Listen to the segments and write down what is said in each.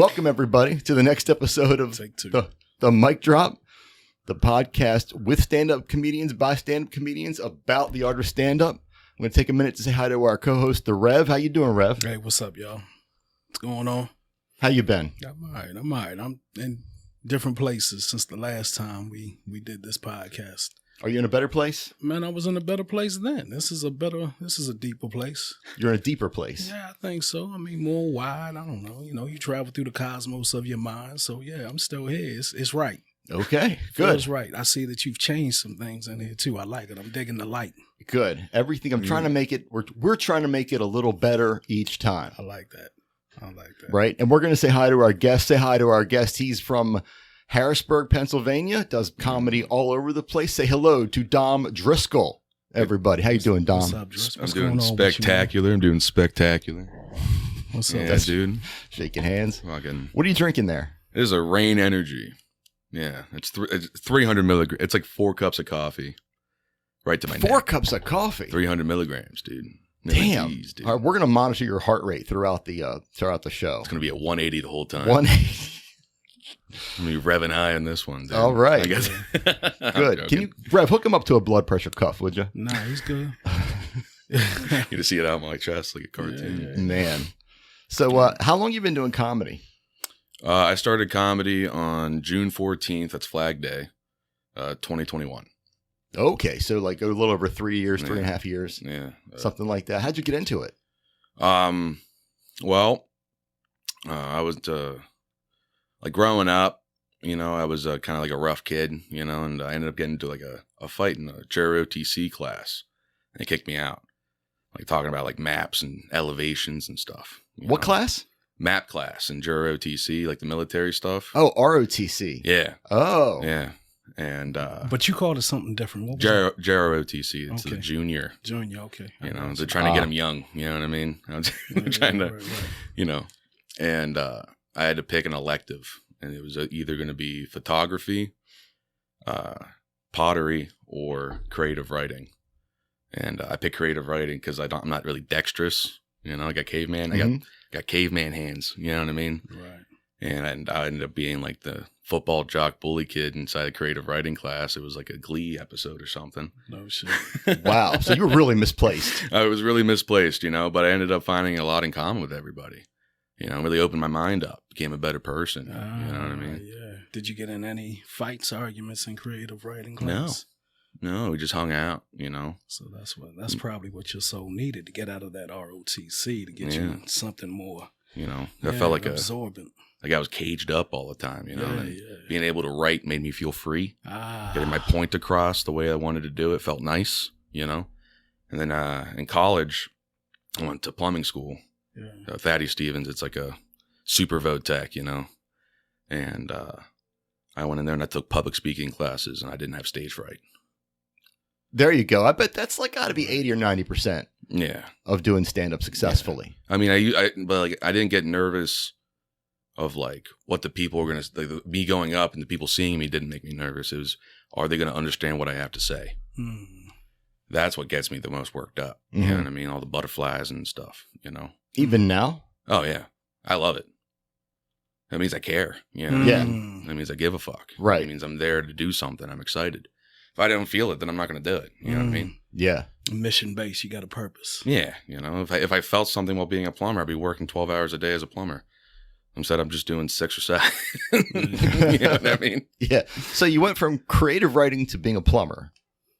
Welcome, everybody, to the next episode of the Mic Drop, the podcast with stand-up comedians by stand-up comedians about the art of stand-up. I'm going to take a minute to say hi to our co-host, the Rev. How you doing, Rev? Hey, what's up, y'all? What's going on? How you been? I'm all right. I'm in different places since the last time we did this podcast. Are you in a better place? Man, I was in a better place then. This is a deeper place. You're in a deeper place. Yeah, I think so. I mean, more wide. I don't know. You know, you travel through the cosmos of your mind. So yeah, I'm still here. It's right. Okay, good. Feels right. I see that you've changed some things in here too. I like it. I'm digging the light. Good. Everything. I'm trying to make it. We're trying to make it a little better each time. I like that. Right. And we're going to say hi to our guest. Say hi to our guest. He's from Harrisburg, Pennsylvania. Does comedy all over the place. Say hello to Dom Driscoll. Everybody, how you doing, Dom? What's up, Driscoll? I'm doing spectacular. What's up, yeah, dude? Shaking hands. Fucking. What are you drinking there? It is a Rain Energy. Yeah, it's 300 milligrams. It's like 4 cups of coffee, right to my neck. 4 cups of coffee. 300 milligrams, dude. Damn. Geez, dude. All right, we're gonna monitor your heart rate throughout the show. It's gonna be at 180 the whole time. 180. I'm gonna be revving high on this one, dude. All right. I guess. Good. Can you, Rev, hook him up to a blood pressure cuff, would you? Nah, he's good. You just see it out my chest like a cartoon. Yeah. Man. So, how long you been doing comedy? I started comedy on June 14th. That's Flag Day, 2021. Okay, so like a little over 3 years, 3.5 years, Yeah, something like that. How'd you get into it? Well, I was like growing up, you know, I was kind of like a rough kid, you know, and I ended up getting into like a fight in a JROTC class, and they kicked me out, like talking about like maps and elevations and stuff. What class? Map class and JROTC, like the military stuff. Oh, ROTC. Yeah. Oh. Yeah. And but you called it something different. What was JROTC. It's Okay. the junior. Junior, okay. You know, they're trying to get them young. You know what I mean? I'm trying to, Right. you know, and I had to pick an elective, and it was either going to be photography, pottery, or creative writing. And I picked creative writing because I'm not really dexterous. You know, I got caveman. I got caveman hands. You know what I mean? Right. And I ended up being like the football jock bully kid inside a creative writing class. It was like a Glee episode or something. No shit. Wow. So you were really misplaced. I was really misplaced, you know, but I ended up finding a lot in common with everybody. You know, really opened my mind up, became a better person. You know what I mean? Yeah. Did you get in any fights, arguments in creative writing class? No, we just hung out, you know. So that's probably what your soul needed to get out of that ROTC, to get you in something more. You know, I felt like absorbent. Like I was caged up all the time, you know. And being able to write made me feel free. Getting my point across the way I wanted to do it felt nice, you know. And then in college, I went to plumbing school. Yeah. Thaddeus Stevens, it's like a super vo-tech, you know. And I went in there and I took public speaking classes, and I didn't have stage fright. There you go. I bet that's like got to be 80 or 90% of doing stand-up successfully. Yeah. I mean, but like I didn't get nervous of like what the people were going to, like, me going up and the people seeing me didn't make me nervous. It was, are they going to understand what I have to say? That's what gets me the most worked up. You know what I mean? All the butterflies and stuff, you know? Even now? Oh, yeah. I love it. That means I care. You know? Yeah. That means I give a fuck. Right. It means I'm there to do something. I'm excited. If I don't feel it, then I'm not going to do it. You know what I mean? Yeah. Mission based, you got a purpose. Yeah. You know, if I felt something while being a plumber, I'd be working 12 hours a day as a plumber. Instead, I'm just doing 6 or 7. You know what I mean? Yeah. So you went from creative writing to being a plumber.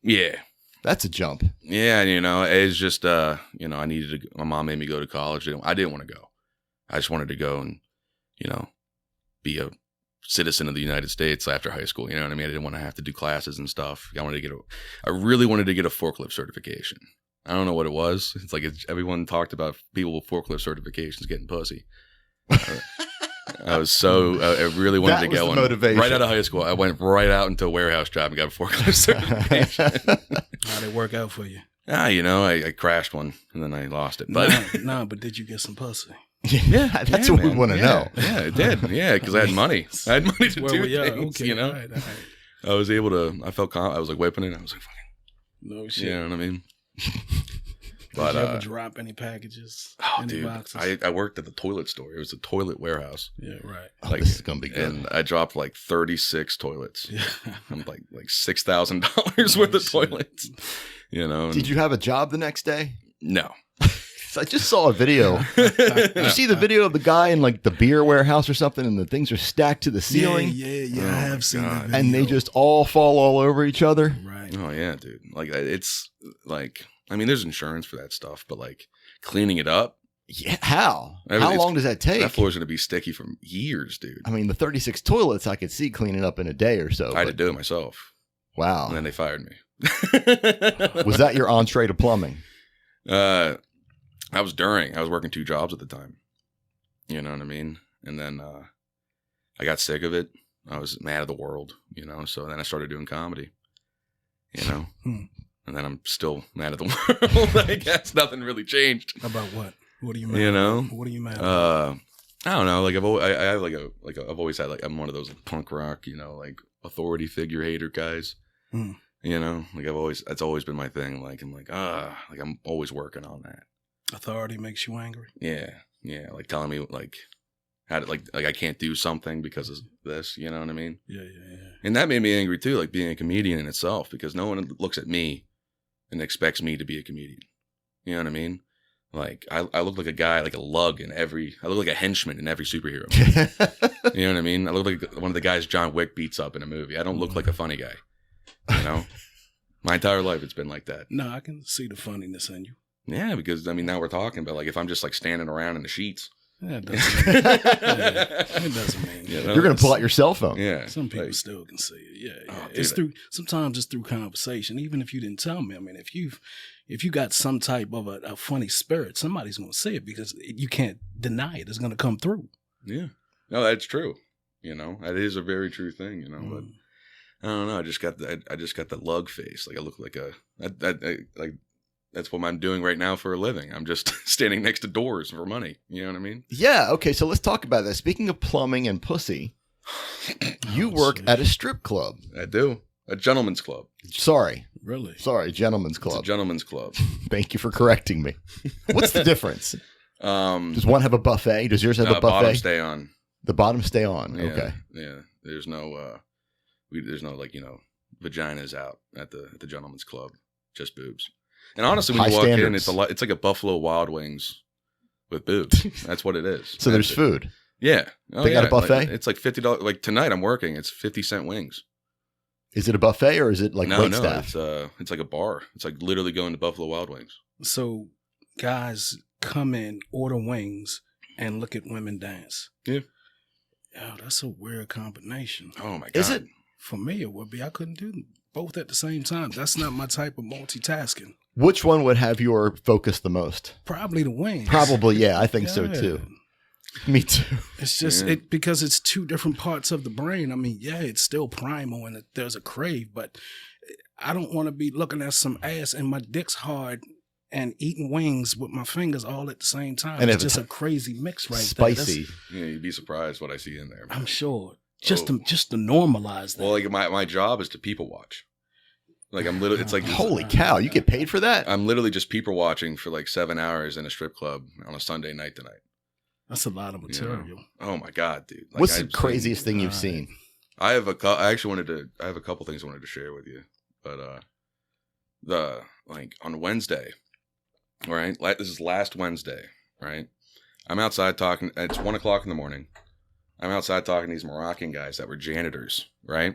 Yeah. That's a jump. Yeah. And, you know, it's just, you know, my mom made me go to college. I didn't want to go. I just wanted to go and, you know, be a citizen of the United States after high school. You know what I mean? I didn't want to have to do classes and stuff. I really wanted to get a forklift certification. I don't know what it was. It's like everyone talked about people with forklift certifications getting pussy. I really wanted to get one. Motivation. Right out of high school. I went right out into a warehouse job and got a forklift certification. How'd it work out for you? You know, I crashed one and then I lost it. But but did you get some pussy? Yeah, that's what we want to know. Yeah, it did. Yeah, because I had money. I had money to do things, okay, you know? All right. I was able to, I felt I was like whipping it. I was like, fucking, no shit. you know what I mean? But did you ever drop any packages? oh, any dude, boxes? I worked at the toilet store. It was a toilet warehouse. Yeah, right. Oh, this is gonna be good. And I dropped like 36 toilets. Yeah. I'm like $6,000 worth of toilets. You know. And Did you have a job the next day? No. I just saw a video. Did you see the video of the guy in like the beer warehouse or something, and the things are stacked to the ceiling? Yeah. Oh, I have seen that video. And they just all fall all over each other. Right. Oh yeah, dude. Like it's like, I mean, there's insurance for that stuff, but like cleaning it up. Yeah, how? I mean, How it's- long does that take? That floor's gonna be sticky for years, dude. I mean, the 36 toilets I could see cleaning up in a day or so. I had to but- do it myself, Wow. and then they fired me. Was that your entree to plumbing? I was working 2 jobs at the time. You know what I mean? And then I got sick of it. I was mad at the world, you know. So then I started doing comedy, you know. And then I'm still mad at the world. I guess nothing really changed. About what? What do you mad? You know? What are you mad about? I don't know. Like I have I've always had like I'm one of those like, punk rock, you know, like authority figure hater guys. You know, like that's always been my thing. Like I'm like I'm always working on that. Authority makes you angry. Yeah, like telling me like how to like I can't do something because of this. You know what I mean? Yeah. And that made me angry too, like being a comedian in itself, because no one looks at me and expects me to be a comedian. You know what I mean? Like I look like a guy, like a lug I look like a henchman in every superhero movie. You know what I mean? I look like one of the guys John Wick beats up in a movie. I don't look like a funny guy. You know? My entire life it's been like that. No, I can see the funniness in you. Yeah, because I mean now we're talking about like if I'm just like standing around in the sheets. Yeah, it doesn't mean, it doesn't mean You know? You're going to pull out your cell phone. Yeah. some people like, still can see it. Yeah. Oh, It's dude. sometimes it's through conversation. Even if you didn't tell me, I mean, if you got some type of a funny spirit, somebody's going to say it because you can't deny it. It's going to come through. Yeah. No, that's true. You know, that is a very true thing, you know, but I don't know. I just got the lug face. Like I look like like that's what I'm doing right now for a living. I'm just standing next to doors for money. You know what I mean? Yeah. Okay. So let's talk about that. Speaking of plumbing and pussy, you work at a strip club. I do. A gentleman's club. Sorry, Really? gentleman's It's club. a gentleman's club. Thank you for correcting me. What's the difference? Does one have a buffet? Does yours have a buffet? Bottom stay on. The bottom stay on. Yeah, Okay. Yeah. There's no there's no like, you know, vaginas out at the gentleman's club. Just boobs. And honestly, when High you walk in, standards. it's like a Buffalo Wild Wings with boobs. That's what it is. So there's That's it. food. Yeah. Oh, They got a buffet? Like, it's like $50. Like tonight I'm working. It's 50-cent wings. Is it a buffet or is it like wait staff? It's like a bar. It's like literally going to Buffalo Wild Wings. So guys come in, order wings, and look at women dance. Yeah. Oh, that's a weird combination. Oh my god. Is it? For me, it would be. I couldn't do both at the same time. That's not my type of multitasking. Which one would have your focus the most? Probably the wings. Probably, yeah. I think so Yeah. too. Me too. It's just Yeah. because it's 2 different parts of the brain. I mean, yeah, it's still primal and there's a crave, but I don't want to be looking at some ass and my dick's hard and eating wings with my fingers all at the same time. And It's if just it's a crazy mix right Spicy. there. Yeah, you'd be surprised what I see in there. I'm sure. Just Oh. to normalize that. Well, like my job is to people watch. Like I'm literally, it's like Holy cow! You get paid for that? I'm literally just people watching for like 7 hours in a strip club on a Sunday night tonight. That's a lot of material. Oh my god, dude! Like, What's the I've craziest seen- thing you've seen? I have I have a couple things I wanted to share with you, but on Wednesday, right? Like this is last Wednesday, right? I'm outside talking. It's 1:00 in the morning. I'm outside talking to these Moroccan guys that were janitors, right?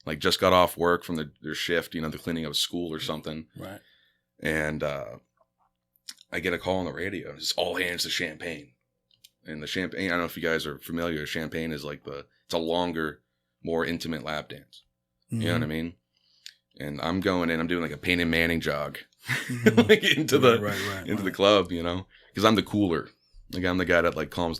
Like just got off work from their shift, you know, they're cleaning up a school or something. Right. And I get a call on the radio. It's all hands to champagne. And the champagne, I don't know if you guys are familiar. Champagne is like it's a longer, more intimate lap dance. Mm-hmm. You know what I mean? And I'm going in, I'm doing like a Peyton Manning jog Mhm. like into the Right. club, you know? Because I'm the cooler. Like I'm the guy that like calms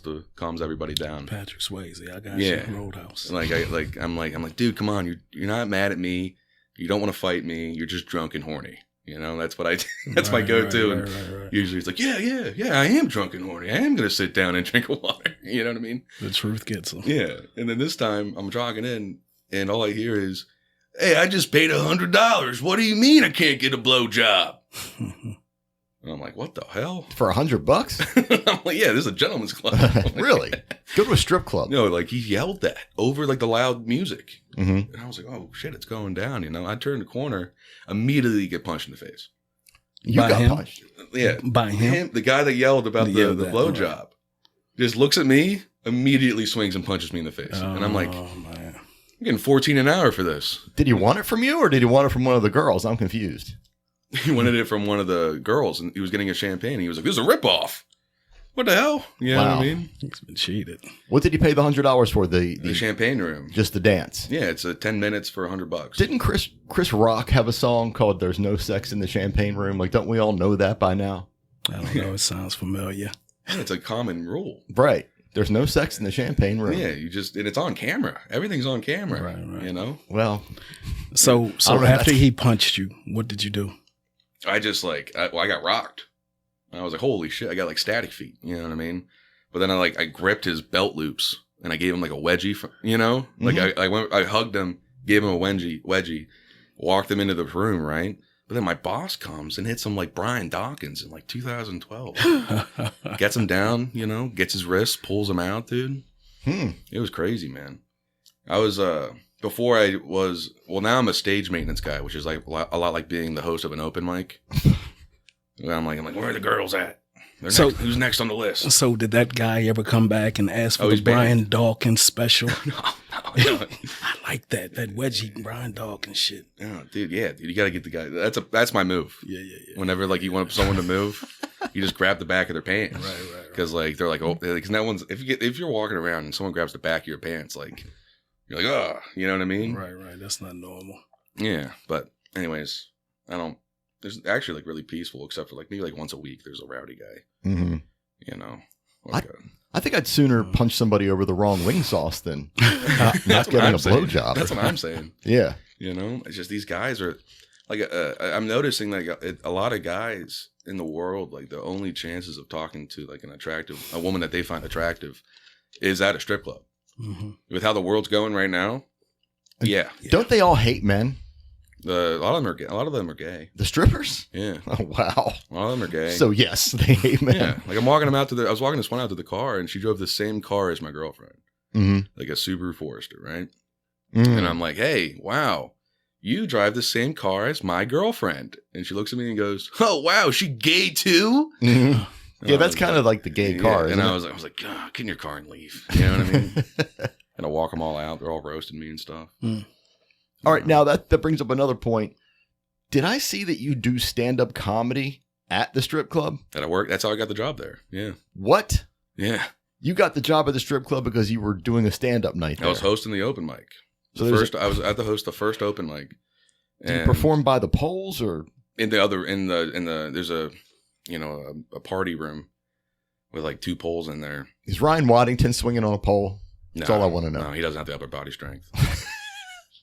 everybody down. Patrick Swayze, I got Yeah. you. Roadhouse. I'm like, dude, come on, you're not mad at me. You don't want to fight me. You're just drunk and horny. You know, that's what I do. That's my go-to. And usually it's like, yeah, I am drunk and horny. I am going to sit down and drink water. You know what I mean? The truth gets them. Yeah. And then this time I'm jogging in and all I hear is, hey, I just paid $100. What do you mean I can't get a blowjob? And I'm like, what the hell? For $100? I'm like, yeah, this is a gentleman's club. Really? Go to a strip club. No, like he yelled that over like the loud music. Mm-hmm. And I was like, oh shit, it's going down. You know, I turned the corner, immediately get punched in the face. You By got him? punched. Yeah. By him? The guy that yelled about the Yelled that, blowjob right. just looks at me, immediately swings and punches me in the face. And I'm like, oh, man. I'm getting 14 an hour for this. Did he want it from you or did he want it from one of the girls? I'm confused. He wanted it from one of the girls and he was getting a champagne. He was like, this is a ripoff. What the hell? You know what Wow. I mean? He's been cheated. What did he pay the $100 for? The champagne room. Just the dance. Yeah, it's a 10 minutes for $100. Didn't Chris Rock have a song called "There's No Sex in the Champagne Room"? Like, don't we all know that by now? I don't know. It sounds familiar. Yeah, it's a common rule. Right. There's no sex in the champagne room. Yeah, and it's on camera. Everything's on camera. Right. You know? Well, So I don't know, after that's- he punched you, what did you do? I just I got rocked. I was like, holy shit, I got like static feet. You know what I mean? But then I gripped his belt loops and I gave him like a wedgie, Like I hugged him, gave him a wedgie, walked him into the room, right? But then my boss comes and hits him like Brian Dawkins in like 2012. Gets him down, gets his wrist, pulls him out, dude. It was crazy, man. I was, before I was, well, now I'm a stage maintenance guy, which is like a lot like being the host of an open mic. And I'm like, where are the girls at? Who's next on the list? So did that guy ever come back and ask for Oh, the he's banned. Brian Dawkins special? No. I like that wedgie Brian Dawkins shit. Oh, dude, you got to get the guy. That's my move. Yeah. Whenever like you want someone to move, you just grab the back of their pants. Right. Because like they're like, oh, because that one's if you're walking around and someone grabs the back of your pants, like you're like, oh, you know what I mean? Right. That's not normal. Yeah, but anyways, There's actually like really peaceful, except for like maybe like once a week. There's a rowdy guy. mm-hmm. I think I'd sooner punch somebody over the wrong wing sauce than not getting a blowjob. That's what I'm saying. Yeah. It's just these guys are like I'm noticing like a lot of guys in the world, like the only chances of talking to like a woman that they find attractive is at a strip club. Mm-hmm. With how the world's going right now. Yeah. Don't they all hate men? A lot of them are gay. The strippers? Yeah. Oh, wow. A lot of them are gay. So yes, they hate men. Yeah. Like I was walking this one out to the car and she drove the same car as my girlfriend. Mm-hmm. Like a Subaru Forester, right? Mm-hmm. And I'm like, hey, wow, you drive the same car as my girlfriend. And she looks at me and goes, oh, wow, she gay too? Mm-hmm. And Yeah, I that's was kind of like the gay yeah, car. And isn't I it? was like, get in your car and leave. You know what I mean? And I walk them all out. They're all roasting me and stuff. All right, now that brings up another point. Did I see that you do stand-up comedy at the strip club? That I work. That's how I got the job there. Yeah. What? Yeah. You got the job at the strip club because you were doing a stand-up night there. I was hosting the open mic. So I was at the host the first open mic. Did you perform by the poles or there's a a party room with like two poles in there. is Ryan Waddington swinging on a pole? That's all I want to know. No, he doesn't have the upper body strength.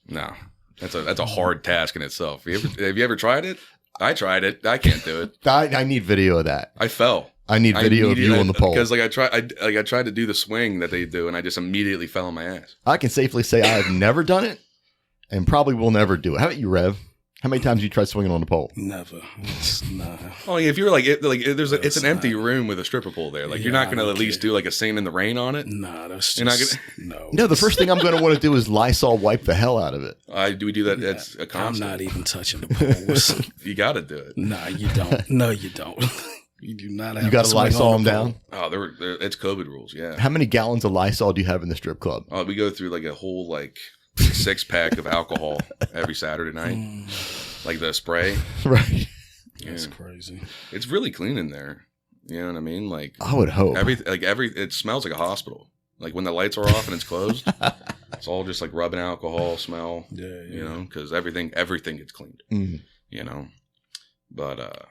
No. That's a hard task in itself. Have you ever tried it? I tried it. I can't do it. I need video of that. I fell. I need video of you on the pole. Because I tried to do the swing that they do and I just immediately fell on my ass. I can safely say I've never done it and probably will never do it. How about you, Rev? How many times have you tried swinging on the pole? Never. Nah. Oh, if you're it's an empty room with a stripper pole there. Like you're not going to at least do like a Singing in the Rain on it. Nah, that's You're not just no. No, the first thing I'm going to want to do is Lysol wipe the hell out of it. Do we do that? Yeah, That's a constant. I'm not even touching the poles. You got to do it. Nah, you don't. No, you don't. You do not have You got to to swing Lysol on them the pole. down? Oh, it's COVID rules. Yeah. How many gallons of Lysol do you have in the strip club? We go through like a whole like 6-pack of alcohol every Saturday night. Like the spray. Right. That's crazy. It's really clean in there. You know what I mean? Like I would hope. it smells like a hospital. Like when the lights are off and it's closed, it's all just like rubbing alcohol smell. Yeah. You know, because everything gets cleaned. Mm. You know, but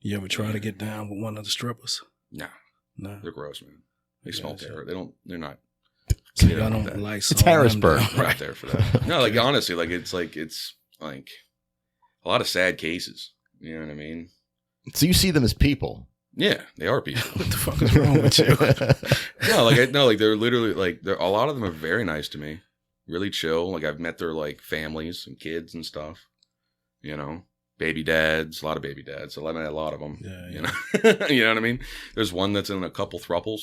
You ever try to get down with one of the strippers? nah, No. they're gross, man. They Yeah, smell so- terrible. They're not. So Yeah, y'all like don't that. like It's Harrisburg. We're not there for that. No, like honestly, it's like a lot of sad cases. You know what I mean? So you see them as people. Yeah, they are people. What the fuck is wrong with you? No, they're literally like a lot of them are very nice to me, really chill. Like I've met their like families and kids and stuff, you know. baby dads, a lot of baby dads. I met a lot of them. Yeah. You know, you know what I mean? There's one that's in a couple thruples.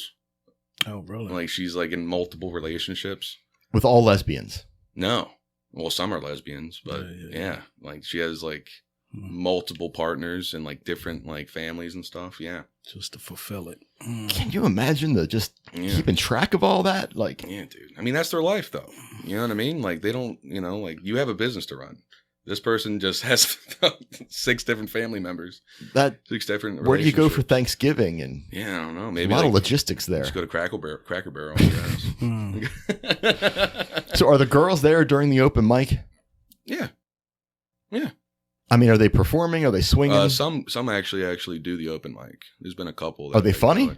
Oh, really? Like she's like in multiple relationships. With all lesbians. No. Well, some are lesbians, but yeah. Like she has like multiple partners and like different like families and stuff. Yeah. Just to fulfill it. Can you imagine keeping track of all that? Like, yeah, dude. I mean, that's their life though. You know what I mean? Like they don't, you know, like you have a business to run. This person just has 6 different family members. 6 different. Where do you go for Thanksgiving? And yeah, I don't know. Maybe a lot of logistics there. Just go to Cracker Barrel. So, are the girls there during the open mic? Yeah, yeah. I mean, are they performing? Are they swinging? Some actually do the open mic. There's been a couple. Are they funny?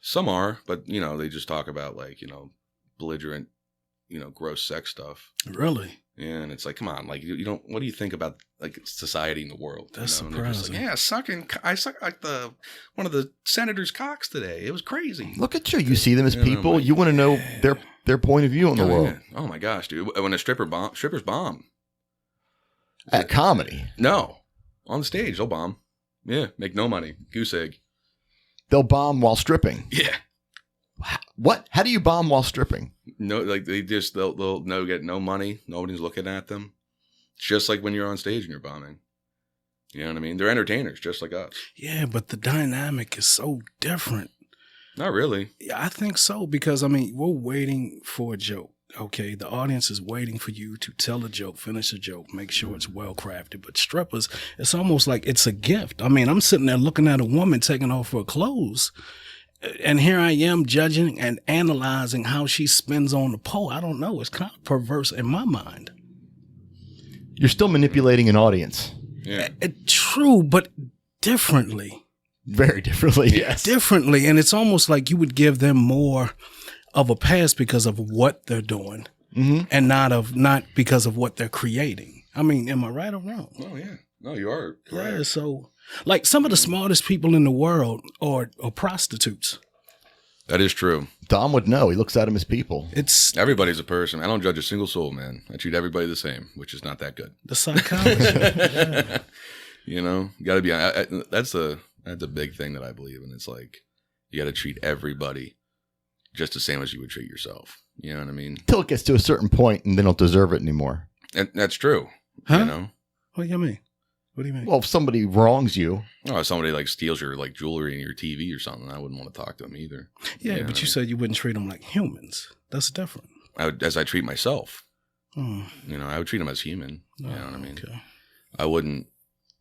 Some are, but you know, they just talk about like, you know, belligerent, you know, gross sex stuff. Really? Yeah, and it's like, come on, like you don't. What do you think about like society in the world? That's surprising. Like, yeah, I sucked like one of the senator's cocks today. It was crazy. Look at you. You see them as people. Like, you want to know their point of view on the world. Yeah. Oh my gosh, dude! When a strippers bomb at comedy. No, on the stage they'll bomb. Yeah, make no money. Goose egg. They'll bomb while stripping. Yeah. What? How do you bomb while stripping? No, like they'll get no money. Nobody's looking at them. It's just like when you're on stage and you're bombing. You know what I mean? They're entertainers, just like us. Yeah, but the dynamic is so different. Not really. Yeah, I think so because I mean we're waiting for a joke. Okay, the audience is waiting for you to tell a joke, finish a joke, make sure it's well crafted. But strippers, it's almost like it's a gift. I mean, I'm sitting there looking at a woman taking off her clothes. And here I am judging and analyzing how she spins on the pole. I don't know. It's kind of perverse in my mind. You're still manipulating an audience. Yeah. True, but differently. Very differently, yes. Differently. And it's almost like you would give them more of a pass because of what they're doing and not because of what they're creating. I mean, am I right or wrong? Oh, yeah. No, you are correct. Yeah, so... Like some of the smartest people in the world are prostitutes. That is true. Dom would know. He looks at them as people. Everybody's a person. I don't judge a single soul, man. I treat everybody the same, which is not that good. The psychology. Yeah. You know, you got to be. That's a big thing that I believe in. It's like you got to treat everybody just the same as you would treat yourself. You know what I mean? Till it gets to a certain point, and they don't deserve it anymore. And that's true. Huh? You know? What do you mean? What do you mean? Well, if somebody wrongs you. Oh, if somebody like steals your like jewelry and your TV or something, I wouldn't want to talk to them either. Yeah, but you said you wouldn't treat them like humans. That's different. As I treat myself. Hmm. You know, I would treat them as human. You know what I mean? Okay. I wouldn't,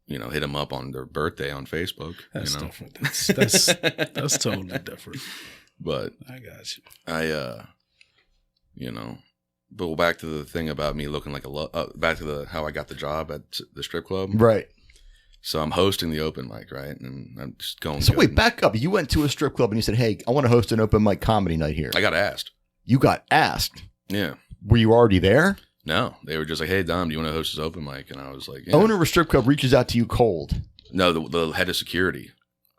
you know, hit them up on their birthday on Facebook. That's you know? different. That's totally different. But I got you. You know, but back to the thing about me looking like back to how I got the job at the strip club. Right. So I'm hosting the open mic, right? And I'm just going. So wait, back up. You went to a strip club and you said, "Hey, I want to host an open mic comedy night here." I got asked. You got asked? Yeah. Were you already there? No, they were just like, "Hey, Dom, do you want to host this open mic?" And I was like, yeah. Owner of a strip club reaches out to you cold. No, the head of security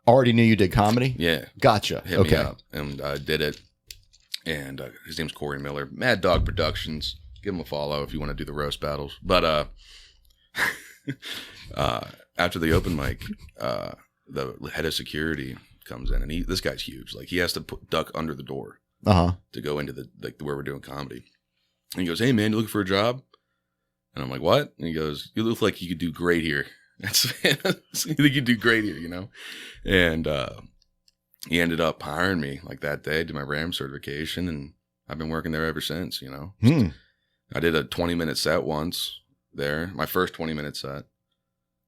already knew you did comedy. Yeah, gotcha. Hit me up, and I did it. And his name's Corey Miller, Mad Dog Productions. Give him a follow if you want to do the roast battles. But after the open mic, the head of security comes in, and this guy's huge. Like he has to duck under the door to go into where we're doing comedy. And he goes, "Hey man, you looking for a job?" And I'm like, "What?" And he goes, "You look like you could do great here." You think you do great here, you know? And he ended up hiring me like that day, did my RAM certification, and I've been working there ever since, you know? I did a 20-minute set once there, my first 20-minute set.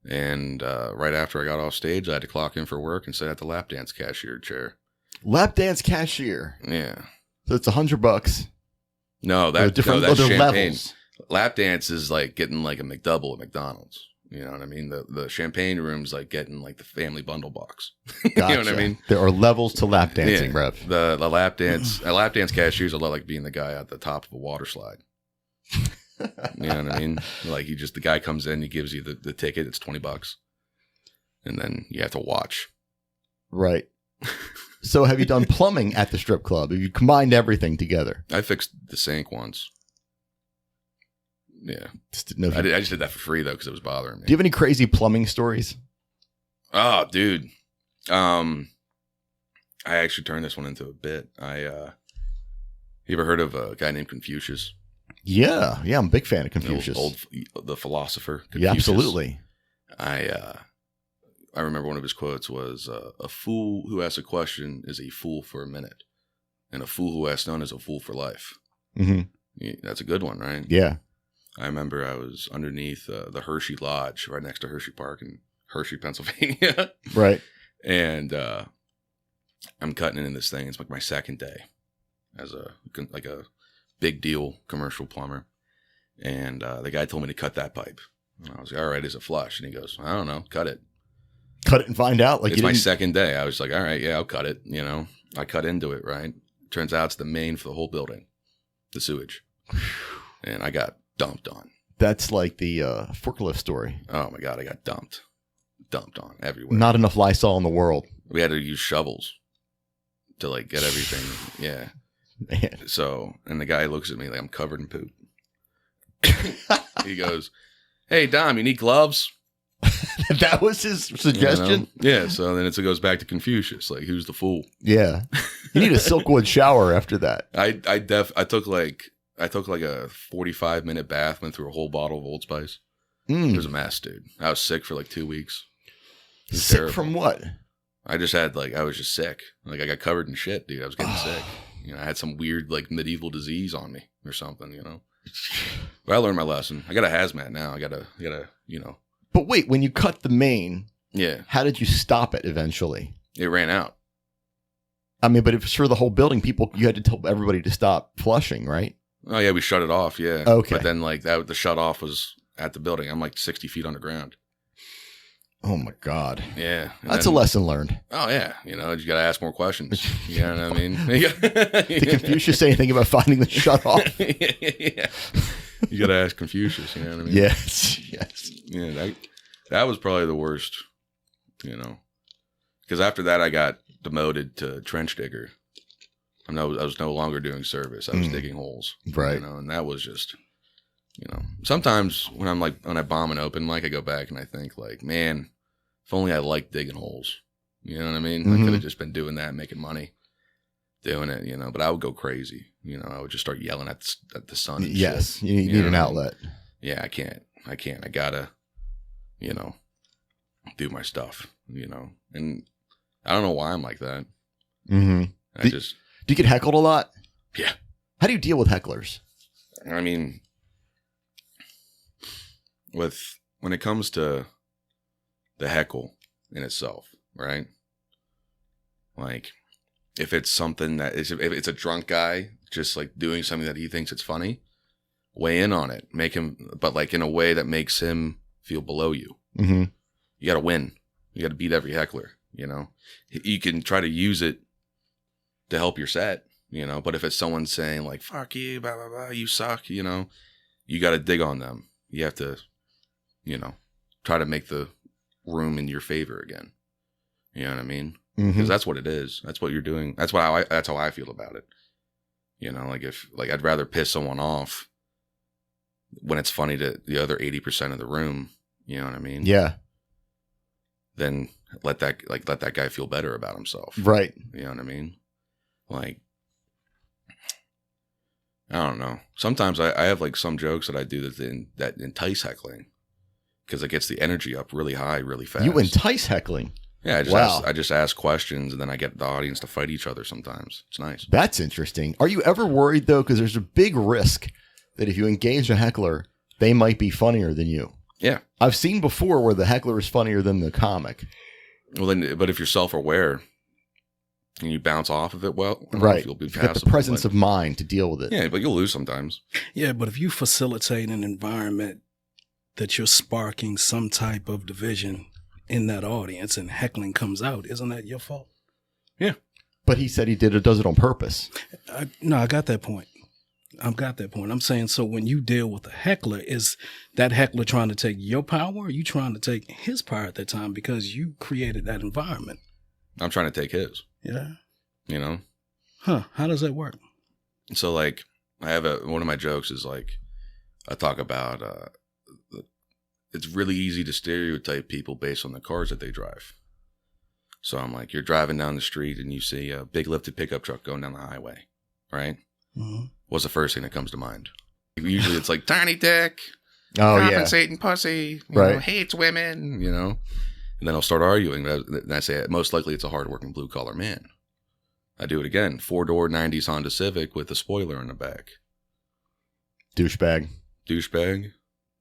And right after I got off stage, I had to clock in for work and sit at the lap dance cashier chair. Lap dance cashier? Yeah. So it's $100. No, that's champagne. Levels. Lap dance is like getting like a McDouble at McDonald's. You know what I mean? The champagne room's like getting like the family bundle box. Gotcha. You know what I mean? There are levels to lap dancing, Rev. The lap dance, a lap dance cashier is a lot like being the guy at the top of a water slide. You know what I mean? Like the guy comes in, he gives you the ticket, it's $20, and then you have to watch. Right. So have you done plumbing at the strip club? Have you combined everything together? I fixed the sink once. Yeah. Just didn't know if I you- just did that for free though because it was bothering me. Do you have any crazy plumbing stories? Oh, dude. I actually turned this one into a bit. You ever heard of a guy named Confucius? Yeah, I'm a big fan of Confucius. The philosopher. Confucius. Yeah, absolutely. I remember one of his quotes was, "A fool who asks a question is a fool for a minute, and a fool who asks none is a fool for life." Mm-hmm. Yeah, that's a good one, right? Yeah. I remember I was underneath the Hershey Lodge, right next to Hershey Park in Hershey, Pennsylvania. Right. And I'm cutting in this thing. It's like my second day as a big deal commercial plumber. And the guy told me to cut that pipe. And I was like, all right, is it flush? And he goes, I don't know, cut it. Cut it and find out. Like It's my second day. I was like, all right, yeah, I'll cut it. You know, I cut into it, right? Turns out it's the main for the whole building, the sewage. And I got dumped on. That's like the forklift story. Oh my God, I got dumped on everywhere. Not enough Lysol in the world. We had to use shovels to like get everything. Yeah. Man. So, and the guy looks at me like I'm covered in poop. He goes, "Hey, Dom, you need gloves?" That was his suggestion? You know? Yeah. So then it goes back to Confucius. Like, who's the fool? Yeah. You need a Silkwood shower after that. I took like a 45-minute bath, went through a whole bottle of Old Spice. It was a mess, dude. I was sick for like 2 weeks. Sick terrible. from what? I was just sick. Like I got covered in shit, dude. I was getting sick. You know, I had some weird like medieval disease on me or something, you know. But I learned my lesson. I got a hazmat now. I gotta, you know. But wait, when you cut the main, Yeah. how did you stop it eventually? It ran out. I mean, but if it's for the whole building, you had to tell everybody to stop flushing, right? Oh yeah, we shut it off, yeah. Okay. But then like the shut off was at the building. I'm like 60 feet underground. Oh my God. Yeah. That's a lesson learned. Oh yeah. You know, you gotta ask more questions. You know what I mean? Did Confucius say anything about finding the shut off? Yeah. You gotta ask Confucius, you know what I mean? Yes. Yeah, that was probably the worst, you know. Because after that I got demoted to trench digger. I was no longer doing service. I was digging holes. Right. You know, and that was just, you know, sometimes when I bomb an open mic, I go back and I think like, man, if only I liked digging holes. You know what I mean? I could have just been doing that, making money, doing it, you know, but I would go crazy. You know, I would just start yelling at the sun. And yes. shit. You need an outlet. Yeah, I can't. I gotta, you know, do my stuff, you know, and I don't know why I'm like that. Mm-hmm. Do you get heckled a lot? Yeah. How do you deal with hecklers? I mean, when it comes to the heckle in itself, right? Like, if it's something if it's a drunk guy just like doing something that he thinks it's funny, weigh in on it, make him, but like in a way that makes him feel below you. Mm-hmm. You got to win. You got to beat every heckler. You know, you can try to use it to help your set. You know, but if it's someone saying like "fuck you," blah blah blah, you suck, you know, you got to dig on them. You have to, you know, try to make the room in your favor again. You know what I mean? Because that's what it is. That's what you're doing. That's how I feel about it. You know, like I'd rather piss someone off when it's funny to the other 80% of the room. You know what I mean? Yeah. Than let that guy feel better about himself. Right. You know what I mean? Like, I don't know. Sometimes I have like some jokes that I do that entice heckling because it gets the energy up really high, really fast. You entice heckling. Yeah, Wow. I just ask questions and then I get the audience to fight each other sometimes. It's nice. That's interesting. Are you ever worried though? Because there's a big risk that if you engage a heckler, they might be funnier than you. Yeah. I've seen before where the heckler is funnier than the comic. Well, then, but if you're self-aware and you bounce off of it, well, Right. You'll be You've got the passable, presence but- of mind to deal with it. Yeah, but you'll lose sometimes. Yeah, but if you facilitate an environment that you're sparking some type of division in that audience and heckling comes out, isn't that your fault? Yeah. But he said he does it on purpose. No, I got that point. I'm saying, so when you deal with a heckler, is that heckler trying to take your power, or are you trying to take his power at that time because you created that environment? I'm trying to take his, Yeah. you know? Huh. How does that work? So like I have one of my jokes is like, I talk about it's really easy to stereotype people based on the cars that they drive. So I'm like, you're driving down the street and you see a big lifted pickup truck going down the highway, right? Mm-hmm. What's the first thing that comes to mind? Usually it's like tiny dick, compensating pussy, you know, hates women, you know. And then I'll start arguing. And I say, most likely it's a hardworking blue collar man. I do it again. 4-door 90s Honda Civic with a spoiler in the back. Douchebag.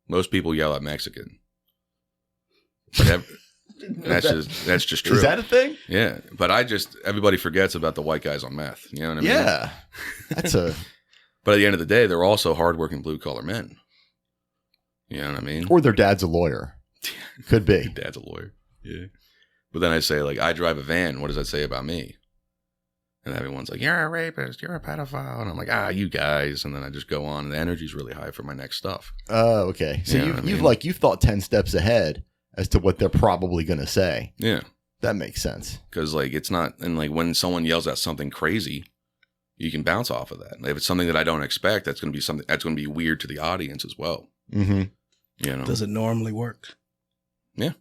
Most people yell at Mexican. But that's just true. Is that a thing? Yeah. But everybody forgets about the white guys on meth. You know what I mean? Yeah. But at the end of the day, they're also hardworking blue collar men. You know what I mean? Or their dad's a lawyer. Could be. Dad's a lawyer. Yeah. But then I say, like, I drive a van. What does that say about me? And everyone's like, you're a rapist, you're a pedophile. And I'm like, you guys. And then I just go on. And the energy's really high for my next stuff. Oh, okay. So you've thought 10 steps ahead as to what they're probably going to say. Yeah. That makes sense. Because, like, it's not, and like when someone yells at something crazy, you can bounce off of that. If it's something that I don't expect, that's going to be something that's going to be weird to the audience as well. Mm-hmm. You know? Does it normally work? Yeah.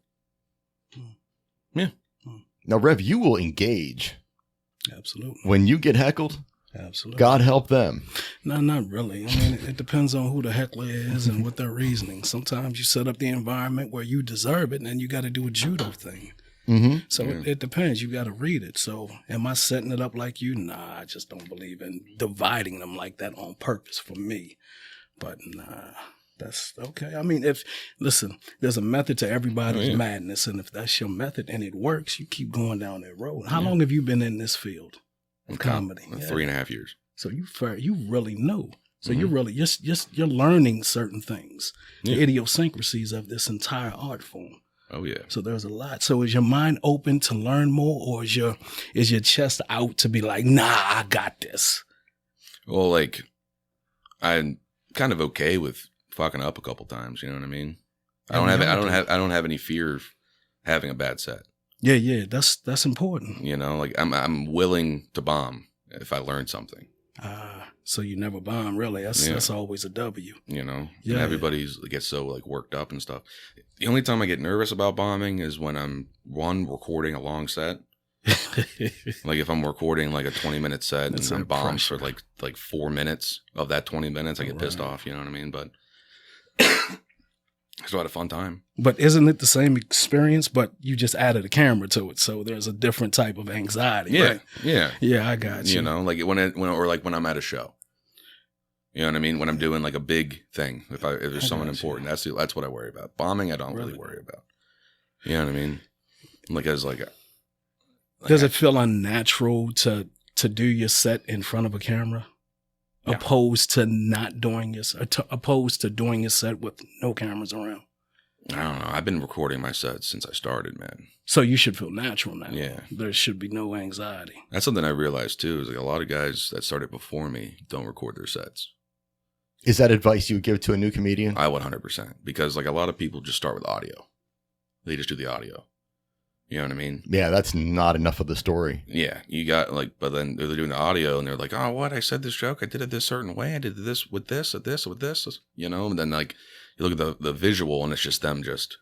Yeah. Now, Rev, you will engage. Absolutely. When you get heckled, absolutely. God help them. No, not really. I mean, it depends on who the heckler is and what their reasoning. Sometimes you set up the environment where you deserve it, and then you got to do a judo thing. Mm-hmm. So it depends. You got to read it. So am I setting it up like you? Nah, I just don't believe in dividing them like that on purpose for me. But nah. That's okay. I mean, there's a method to everybody's madness, and if that's your method and it works, you keep going down that road. How long have you been in this field of comedy? 3.5 years. So you really know. So you're really you're learning certain things, the idiosyncrasies of this entire art form. Oh yeah. So there's a lot. So is your mind open to learn more, or is your chest out to be like, nah, I got this? Well, like, I'm kind of okay with fucking up a couple times, you know what I mean? I don't have any fear of having a bad set. Yeah, that's important. You know, like I'm willing to bomb if I learn something. So you never bomb, really. That's always a W. You know, and everybody gets so like worked up and stuff. The only time I get nervous about bombing is when I'm recording a long set. Like if I'm recording like a 20-minute set and I'm bombed for like 4 minutes of that 20 minutes, I get pissed off. You know what I mean? But it's a lot of fun time. But isn't it the same experience, but you just added a camera to it, so there's a different type of anxiety, right? Yeah, I got you. You know, like when I'm at a show. You know what I mean? When I'm doing like a big thing, if there's someone important, that's what I worry about. Bombing, I don't really worry about. You know what I mean? Does it feel unnatural to do your set in front of a camera? Yeah. Opposed to doing your set with no cameras around? I don't know. I've been recording my sets since I started, man. So you should feel natural now. Yeah. There should be no anxiety. That's something I realized too, is like a lot of guys that started before me don't record their sets. Is that advice you would give to a new comedian? I would 100%. Because like a lot of people just start with audio. They just do the audio. You know what I mean? Yeah, that's not enough of the story. Yeah, you got but then they're doing the audio and they're like, oh, what? I said this joke. I did it this certain way. I did this with this, with this, you know? And then like you look at the visual and it's just them just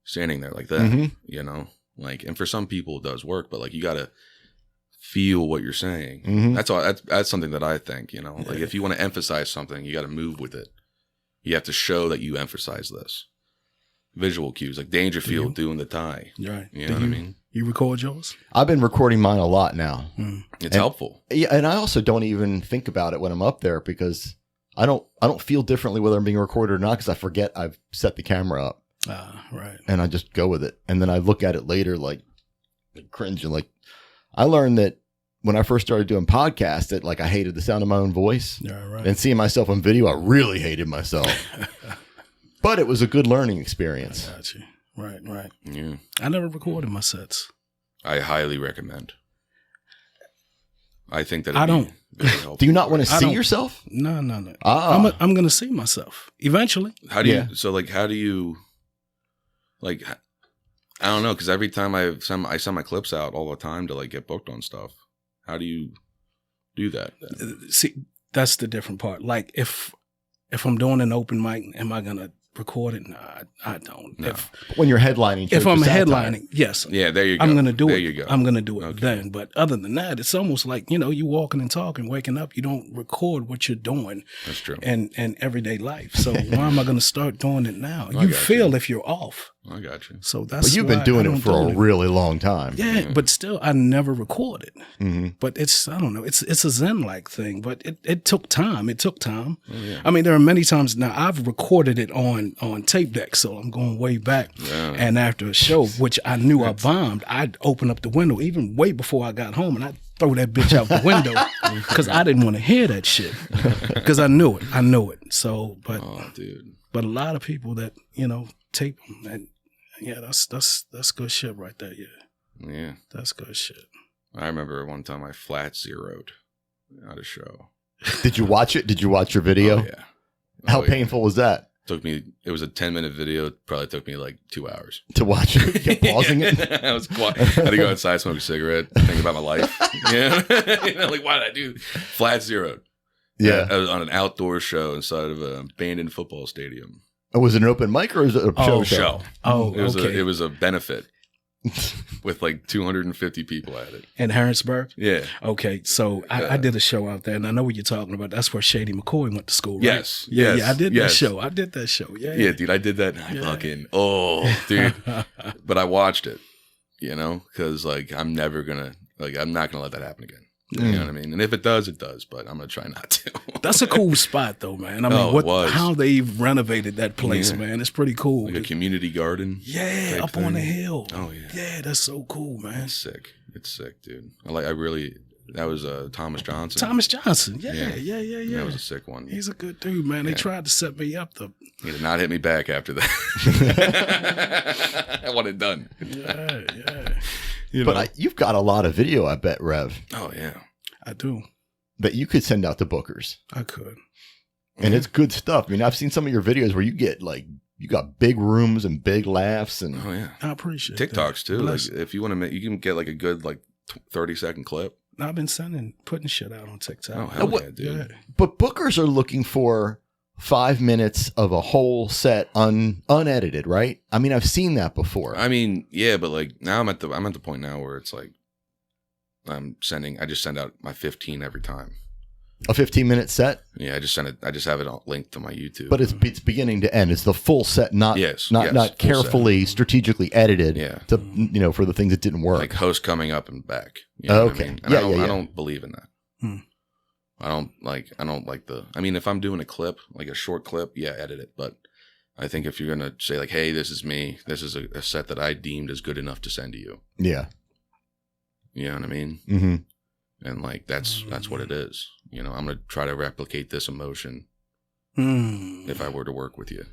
standing there like that, you know? Like, and for some people it does work, but like you got to feel what you're saying. That's something that I think, you know? Like if you want to emphasize something, you got to move with it. You have to show that you emphasize this. Visual cues, like Dangerfield doing the tie. Right. You know what I mean? You record yours? I've been recording mine a lot now. It's helpful. Yeah, and I also don't even think about it when I'm up there because I don't feel differently whether I'm being recorded or not because I forget I've set the camera up. Right. And I just go with it. And then I look at it later like cringe and like I learned that when I first started doing podcasts that like I hated the sound of my own voice. Yeah, right. And seeing myself on video, I really hated myself. But it was a good learning experience. I got you. Right. Yeah. I never recorded my sets. I highly recommend. I think that I don't. Do you not want to see yourself? No. I'm going to see myself eventually. How do you? So like, how do you? Like, I don't know, because every time I send my clips out all the time to like get booked on stuff. How do you do that? See, that's the different part. Like if If I'm doing an open mic, am I gonna record it? Nah, I don't. No. When you're headlining, If I'm satire. headlining, yes. Yeah, there you go. I'm gonna do it. There you go. I'm gonna do it Okay. then. But other than that, it's almost like, you walking and talking, waking up. You don't record what you're doing That's true. in everyday life. So why am I gonna start doing it now? I You got feel if you're off. I got you. So that's But you've been why doing I it don't for do a it. really long time. Yeah, but still, I never recorded. Mm-hmm. But I don't know. It's a Zen-like thing, but it took time. It took time. Oh, yeah. I mean, there are many times now I've recorded it on tape deck, so I'm going way back. Yeah. And after a show, which I knew I bombed, I'd open up the window even way before I got home, and I'd throw that bitch out the window because I didn't want to hear that shit because I knew it. I knew it. So, but Oh, dude. but a lot of people that tape them, and yeah, that's good shit right there. Yeah, Yeah. that's good shit. I remember one time I flat zeroed at a show. Did you watch it? Did you watch your video? Oh, yeah. How Oh, yeah. painful was that It was a 10-minute video. It probably took me like 2 hours. to watch it? You kept pausing it. I was quiet. I had to go outside, smoke a cigarette, think about my life. Yeah. Like, why did I do flat zeroed? Yeah. I was on an outdoor show inside of an abandoned football stadium. Was it an open mic or was it a show? Show. Oh, It was okay. it was a benefit with like 250 people at it. In Harrisburg? Yeah. Okay, so I did a show out there, and I know what you're talking about. That's where Shady McCoy went to school, right? Yes. Yeah, yes, yeah, I did that yes. show. I did that show. Yeah, Yeah, dude, I did that. And I Yeah. fucking, dude. But I watched it, because like I'm not gonna let that happen again. You know what I mean? And if it does, it does. But I'm gonna try not to. That's a cool spot, though, man. I mean, Oh, it was. how they renovated that place, Yeah. man. It's pretty cool. Like a community garden. Yeah, type up on the thing. hill. Oh yeah, Yeah, that's so cool, man. it's sick. It's sick, dude. That was Thomas Johnson. Thomas Johnson. Yeah. That was a sick one. He's a good dude, man. They tried to set me up, though. He did not hit me back after that. I want it done. Yeah. But you've got a lot of video, I bet, Rev, Oh yeah. I do. that you could send out to bookers. I could. And it's good stuff. I mean, I've seen some of your videos where you get you got big rooms and big laughs and Oh yeah. I appreciate that. TikToks too. Bless. Like if you want to you can get like a good 30-second clip. I've been putting shit out on TikTok. Oh hell what- yeah, dude. Yeah. but bookers are looking for 5 minutes of a whole set unedited, right? I mean, I've seen that before. I mean, yeah, but like now I'm at the point now where it's like I just send out my 15 every time. A 15-minute set, Yeah, I just have it all linked to my YouTube. but it's beginning to end. It's the full set, not Yes, not yes, not full strategically edited. Yeah. To for the things that didn't work. like host coming up and back. You know what Okay. I mean? And Yeah, I yeah. don't believe in that. Hmm. I don't like if I'm doing a clip, like a short clip, yeah, edit it. But I think if you're gonna say like, hey, this is me, this is a set that I deemed as good enough to send to you. Yeah. You know what I mean? Mm-hmm. And like that's what it is. I'm gonna try to replicate this emotion if I were to work with you.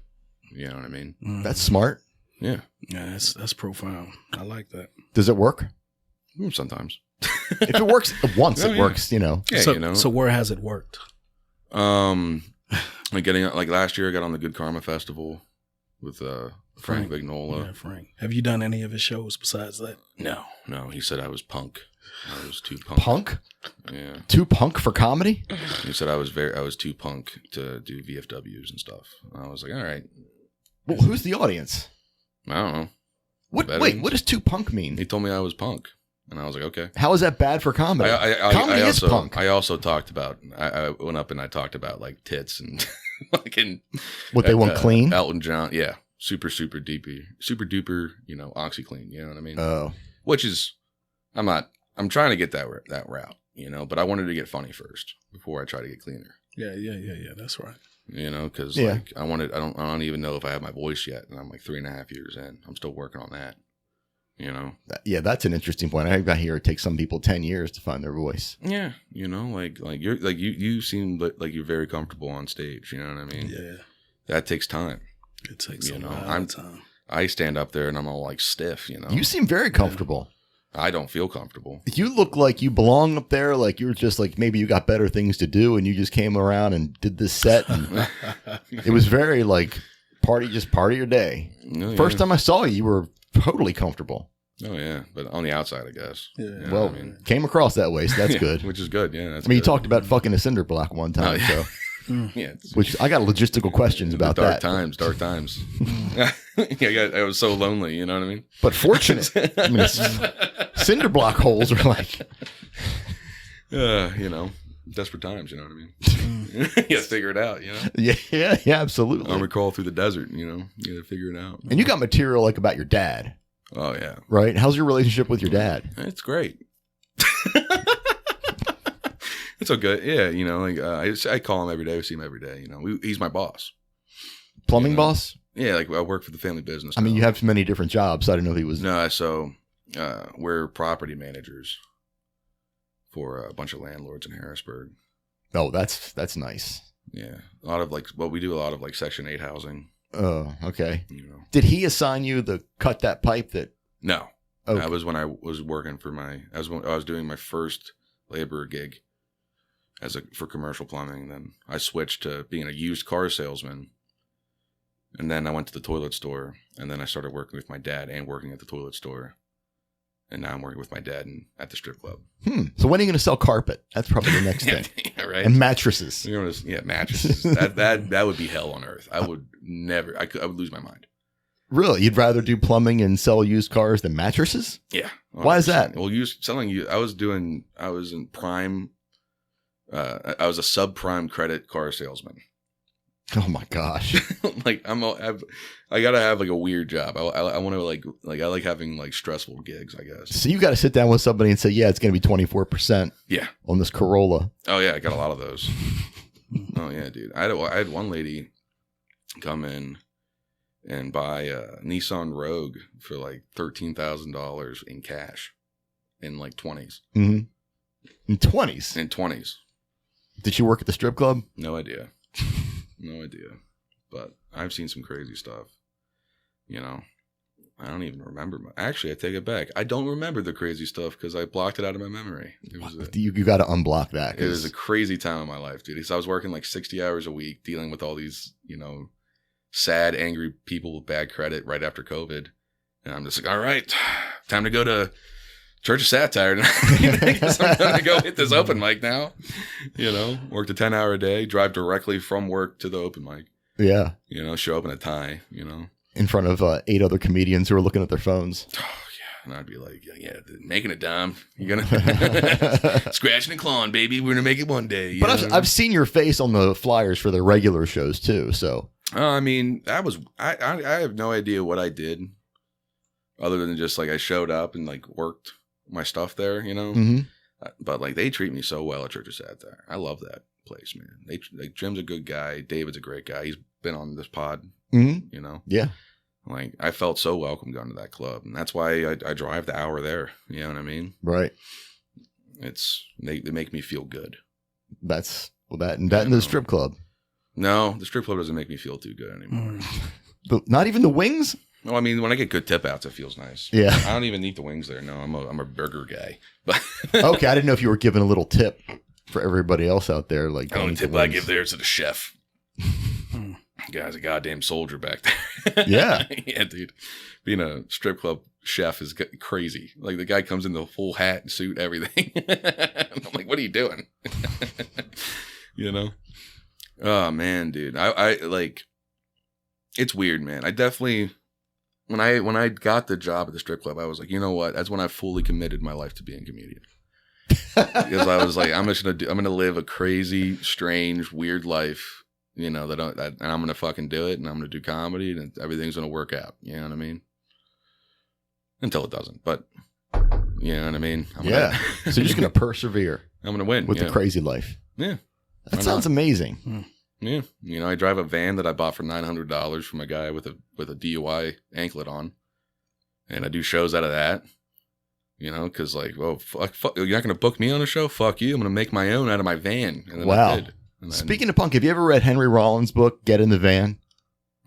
You know what I mean? That's smart. Yeah. Yeah, that's profound. I like that. Does it work? Sometimes. If it works once, Oh, it yeah. works. Yeah, So where has it worked? Like last year I got on the Good Karma Festival with Frank Vignola. Yeah, Frank. Have you done any of his shows besides that? No, he said I was punk. I was too punk. Punk? Yeah. Too punk for comedy? He said I was too punk to do VFWs and stuff. I was like, all right. Well, who's the audience? I don't know. Wait, Veterans. what does too punk mean? He told me I was punk. And I was like, okay. How is that bad for comedy? Comedy is punk. I also talked about, I went up and I talked about like tits and fucking. What they want clean? Elton John. Yeah. Super duper, OxyClean. You know what I mean? Oh. Which is, I'm trying to get that route, but I wanted to get funny first before I try to get cleaner. Yeah. That's right. Because Yeah. like I don't even know if I have my voice yet, and I'm like 3.5 years in. I'm still working on that. Yeah, that's an interesting point. I hear it takes some people 10 years to find their voice. Yeah, you seem like you're very comfortable on stage. You know what I mean? Yeah. That takes time. It takes a lot of time. I stand up there and I'm all like stiff. You seem very comfortable. I don't feel comfortable. You look like you belong up there. Like you're just like maybe you got better things to do, and you just came around and did this set. And it was very like party your day. Oh, First time I saw you, you were totally comfortable. Oh yeah, but on the outside, I guess. Yeah. You know Well, what I mean? came across that way, so that's good. Which is good. Yeah, that's I mean, you good. talked about fucking a cinder block one time, Oh, yeah. so Yeah. Which I got logistical questions about dark that. Dark times. Yeah, I was so lonely, you know what I mean? But fortunate. I mean, cinder block holes are like... you know, desperate times, you know what I mean? You gotta figure it out, you know? Yeah, absolutely. Army crawl through the desert, you know? You gotta figure it out. And you got material like about your dad. Oh, yeah. Right? How's your relationship with your dad? It's great. It's okay. Yeah, you know, like I call him every day. We see him every day. You know, he's my boss. Plumbing boss? Yeah, like I work for the family business. I mean, you have many different jobs. So I didn't know if he was. No, so we're property managers for a bunch of landlords in Harrisburg. Oh, that's nice. Yeah, a lot of we do a lot of like Section 8 housing. Oh, okay. You know, did he assign you the cut that pipe that? No, okay. That was when I was working for I was doing my first labor gig for commercial plumbing. Then I switched to being a used car salesman. And then I went to the toilet store, and then I started working with my dad and working at the toilet store. And now I'm working with my dad at the strip club. So when are you going to sell carpet? That's probably the next thing. Yeah, right. And mattresses. Yeah, mattresses. that would be hell on earth. I would never. I would lose my mind. Really? You'd rather do plumbing and sell used cars than mattresses? Yeah. 100%. Why is that? Well, I was in prime. I was a subprime credit car salesman. Oh my gosh! Like I gotta have like a weird job. I want to I like having like stressful gigs, I guess. So you got to sit down with somebody and say, "Yeah, it's going to be 24%." Yeah, on this Corolla. Oh yeah, I got a lot of those. Oh yeah, dude. I had one lady come in and buy a Nissan Rogue for like $13,000 in cash in like 20s. Mm-hmm. In 20s. In 20s. Did she work at the strip club? No idea. No idea. But I've seen some crazy stuff. You know, I don't even remember. Actually, I take it back. I don't remember the crazy stuff because I blocked it out of my memory. You got to unblock that. It was a crazy time in my life, dude. So I was working like 60 hours a week dealing with all these, you know, sad, angry people with bad credit right after COVID. And I'm just like, all right, time to go to Church of Satire tonight. I guess I'm going to go hit this open mic now. You know, worked a 10-hour day, drive directly from work to the open mic. Yeah. You know, show up in a tie, you know. In front of 8 other comedians who are looking at their phones. Oh, yeah. And I'd be like, yeah, making it, Dom. You're going to scratching and clawing, baby. We're going to make it one day. But I've seen your face on the flyers for the regular shows, too, so. I mean, I have no idea what I did other than just like I showed up and like worked my stuff there, you know. Mm-hmm. But like they treat me so well at Church of Satire. I love that place, man. Jim's a good guy. David's a great guy. He's been on this pod, you know. Yeah. Like I felt so welcome going to that club, and that's why I drive the hour there. You know what I mean? Right. They make me feel good. That and the strip club. No, the strip club doesn't make me feel too good anymore. Not even the wings? No, I mean when I get good tip outs, it feels nice. Yeah, I don't even eat the wings there. No, I'm a burger guy. But okay, I didn't know if you were giving a little tip for everybody else out there. Like the only tip I give there is to the chef. Guy's a goddamn soldier back there. Yeah, yeah, dude. Being a strip club chef is crazy. Like the guy comes in the full hat and suit, everything. I'm like, what are you doing? You know? Oh man, dude. I like. It's weird, man. I definitely. When I got the job at the strip club, I was like, you know what? That's when I fully committed my life to being a comedian. Because I was like, I'm gonna live a crazy, strange, weird life, you know, and I'm gonna fucking do it, and I'm gonna do comedy, and everything's gonna work out. You know what I mean? Until it doesn't, but you know what I mean? So you're just gonna persevere. I'm gonna win with the crazy life. Yeah, that sounds amazing. Yeah, you know, I drive a van that I bought for $900 from a guy with a DUI anklet on, and I do shows out of that. You know, because like, well, fuck, you're not gonna book me on a show? Fuck you! I'm gonna make my own out of my van. And then wow. I did. Speaking of punk, have you ever read Henry Rollins' book Get in the Van?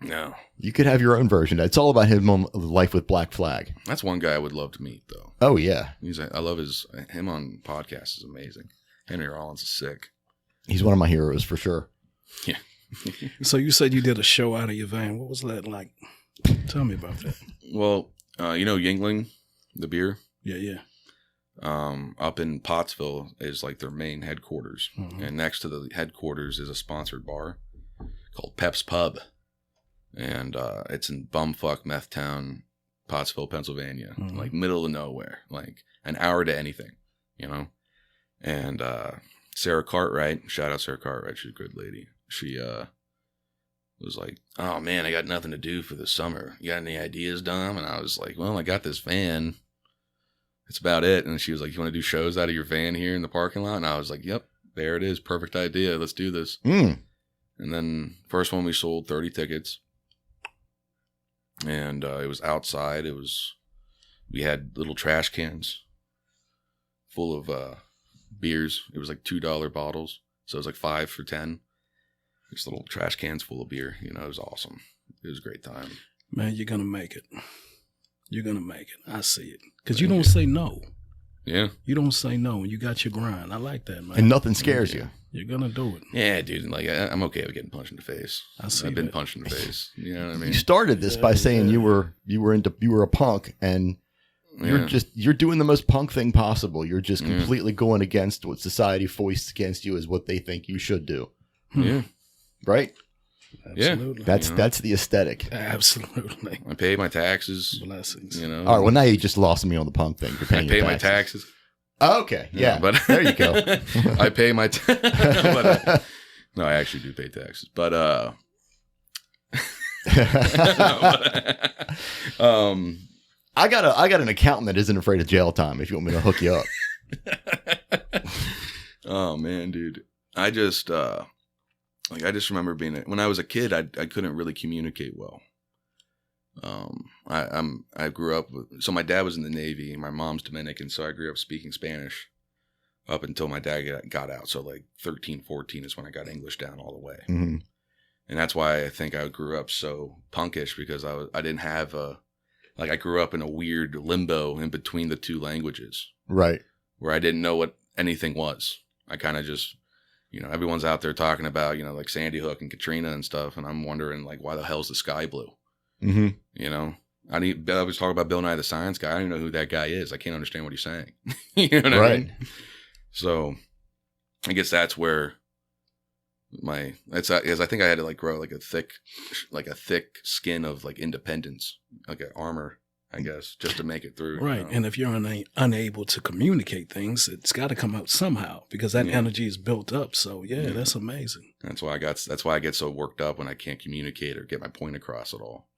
No. You could have your own version. It's all about him on Life with Black Flag. That's one guy I would love to meet, though. Oh yeah, I love him on podcasts is amazing. Henry Rollins is sick. He's one of my heroes for sure. Yeah. So you said you did a show out of your van. What was that like? Tell me about that. Well, you know Yingling, the beer? Yeah. up in Pottsville is like their main headquarters. Mhm. And next to the headquarters is a sponsored bar called Pep's Pub. And it's in bumfuck meth town, Pottsville, Pennsylvania, Mhm. like middle of nowhere, like an hour to anything, you know? And Sarah Cartwright, shout out Sarah Cartwright, she's a good lady. She was like, oh man, I got nothing to do for the summer. You got any ideas, Dom? And I was like, well, I got this van. That's about it. And she was like, you want to do shows out of your van here in the parking lot? And I was like, yep, there it is. Perfect idea. Let's do this. And then first one we sold 30 tickets. And it was outside. We had little trash cans full of beers. It was like $2 bottles. So it was like 5 for 10. Just little trash cans full of beer. You know, it was awesome. It was a great time. Man, you're going to make it. You're going to make it. I see it. Because you don't say no. Yeah. You don't say no. You got your grind. I like that, man. And nothing scares you. You're going to do it. Yeah, dude. Like, I'm okay with getting punched in the face. I've been punched in the face. You know what I mean? You started this by saying you were a punk, and you're doing the most punk thing possible. You're just completely going against what society foists against you as what they think you should do. Yeah. Right? Absolutely. Yeah. That's the aesthetic. Absolutely. I pay my taxes. Blessings. You know. All right. Well, now you just lost me on the punk thing. You're paying I pay your my taxes. Oh, okay. Yeah. But there you go. I pay my no, I actually do pay taxes. But I got an accountant that isn't afraid of jail time if you want me to hook you up. Oh man, dude. I just remember when I was a kid, I couldn't really communicate well. I grew up so my dad was in the Navy and my mom's Dominican, so I grew up speaking Spanish up until my dad got out. So like 13, 14 is when I got English down all the way. Mm-hmm. And that's why I think I grew up so punkish, because I didn't have I grew up in a weird limbo in between the two languages. Right. Where I didn't know what anything was. I kind of just, everyone's out there talking about, like Sandy Hook and Katrina and stuff. And I'm wondering, like, why the hell's the sky blue? Mm-hmm. I was talking about Bill Nye the Science Guy. I don't even know who that guy is. I can't understand what he's saying. You know what I mean? So I guess that's where because I think I had to grow like a thick skin of independence, like an armor, I guess, just to make it through. Right. And if you're unable to communicate things, it's got to come out somehow, because that energy is built up. So that's amazing. That's why I get so worked up when I can't communicate or get my point across at all.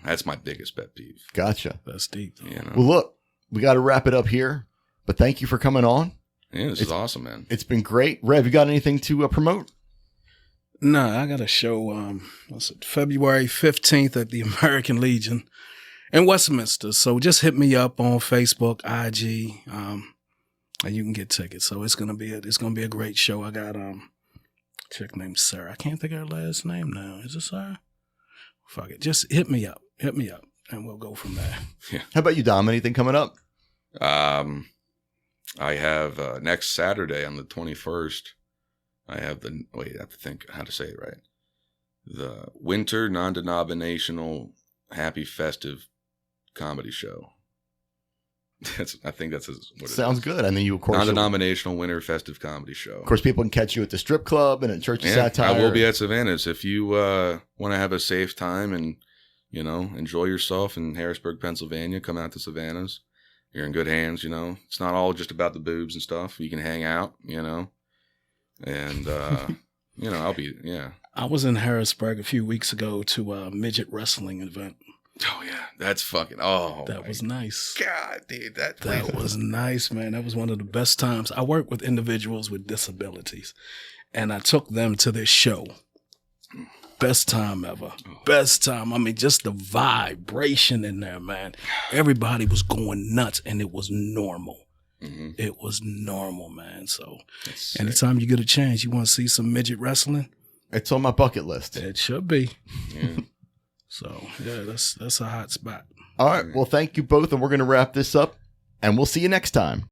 That's my biggest pet peeve. Gotcha. That's deep. Well, look, we got to wrap it up here, but thank you for coming on. Yeah, this is awesome, man. It's been great. Rev, you got anything to promote? No, I got a show, February 15th at the American Legion in Westminster. So just hit me up on Facebook, IG, and you can get tickets. So it's gonna be a great show. I got a chick named Sarah. I can't think of her last name now. Is it Sarah? Fuck it. Just hit me up, and we'll go from there. Yeah. How about you, Dom? Anything coming up? I have next Saturday on the 21st. I have I have to think how to say it right. The Winter Non-Denominational Happy Festive Comedy Show. I think that's what it sounds good. And then you, of course, Non-Denominational Winter Festive Comedy Show. Of course, people can catch you at the strip club and at Church of Satire. I will be at Savannah's. If you want to have a safe time and enjoy yourself in Harrisburg, Pennsylvania, come out to Savannah's. You're in good hands. It's not all just about the boobs and stuff. You can hang out. And I'll be I was in Harrisburg a few weeks ago to a midget wrestling event. Oh yeah, that's fucking that was nice. God, dude, that was nice, man. That was one of the best times. I work with individuals with disabilities, and I took them to this show. Best time ever. Best time. I mean, just the vibration in there, man. Everybody was going nuts, and it was normal. Mm-hmm. It was normal, man. So anytime you get a chance, you want to see some midget wrestling? It's on my bucket list. It should be. Yeah. So, that's a hot spot. All right. Well, thank you both, and we're going to wrap this up, and we'll see you next time.